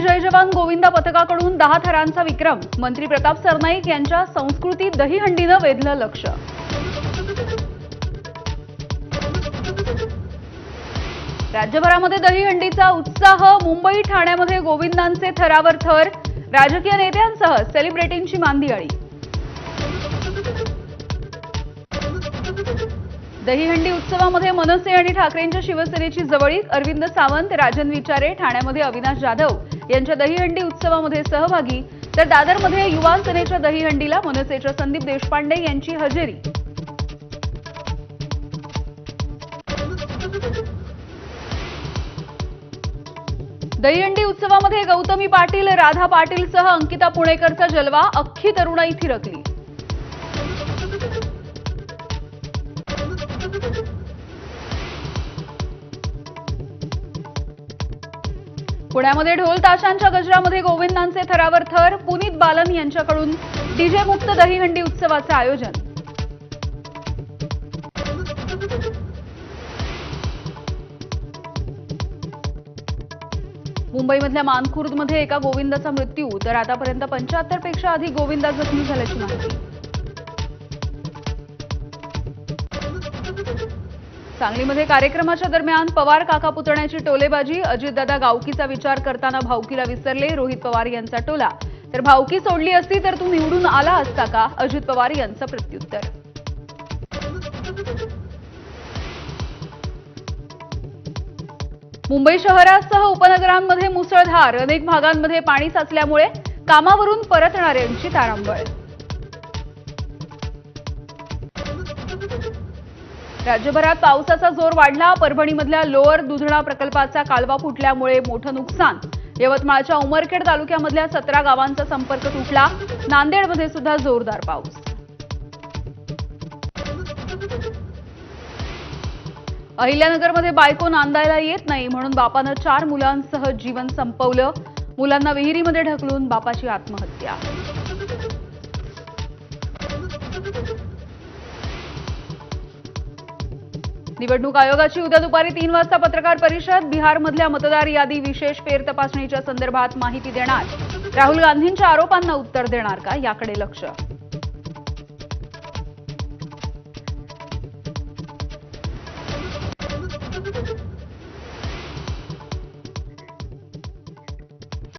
जय जवान गोविंदा पथकाकडून 10 थरांचा विक्रम। मंत्री प्रताप सरनाईक यांच्या संस्कृती दहीहंडीनं वेधलं लक्ष। राज्यभरामध्ये दहीहंडीचा उत्साह। मुंबई ठाण्यामध्ये गोविंदांचे थरावर थर। राजकीय नेत्यांसह सेलिब्रिटींची मांदियाळी। दहीहंडी उत्सवामध्ये मनसे आणि ठाकरेंच्या शिवसेनेची जवळीक। अरविंद सावंत, राजन विचारे ठाण्यामध्ये अविनाश जाधव यांच्या दहीहंडी उत्सवामध्ये सहभागी, तर दादरमध्ये युवा सेनेच्या दहीहंडीला मनसेच्या संदीप देशपांडे यांची हजेरी। दहीहंडी उत्सवामध्ये गौतमी पाटील, राधा पाटीलसह अंकिता पुणेकरचा जलवा। अख्खी तरुणाई थिरकली। पुण्यामध्ये ढोल ताशांच्या गजरामध्ये गोविंदांचे थरावर थर। पुनीत बालन यांच्याकडून डीजे मुक्त दहीहंडी उत्सवाचे आयोजन। मुंबईमधल्या मानखुर्दमध्ये एका गोविंदाचा मृत्यू, तर आतापर्यंत 75 पेक्षा अधिक गोविंदा जखमी झाल्याची माहिती। सांगलीमध्ये कार्यक्रमाच्या दरम्यान पवार काका पुतण्याची टोलेबाजी। अजितदादा गावकीचा विचार करताना भावकीला विसरले। रोहित पवार यांचा टोला, तर भावकी सोडली असती तर तू निवडून आला असता का, अजित पवार यांचं प्रत्युत्तर। मुंबई शहरासह उपनगरांमध्ये मुसळधार। अनेक भागांमध्ये पाणी साचल्यामुळे कामावरून परतणाऱ्यांची तारांबळ। राज्यभरात पावसाचा जोर वाढला। परभणीमधल्या लोअर दुधना प्रकल्पाचा कालवा फुटल्यामुळे मोठं नुकसान। यवतमाळच्या उमरखेड तालुक्यामधल्या 17 गावांचा संपर्क तुटला। नांदेडमध्ये सुद्धा जोरदार पाऊस। अहिल्यानगरमध्ये बायको नांदायला येत नाही म्हणून बापानं 4 मुलांसह जीवन संपवलं। मुलांना विहिरीमध्ये ढकलून बापाची आत्महत्या। निवडणूक आयोगाची उद्या दुपारी 3 वाजता पत्रकार परिषद। बिहारमधल्या मतदार यादी विशेष फेरतपासणीच्या संदर्भात माहिती देणार। राहुल गांधींच्या आरोपांना उत्तर देणार का, याकडे लक्ष।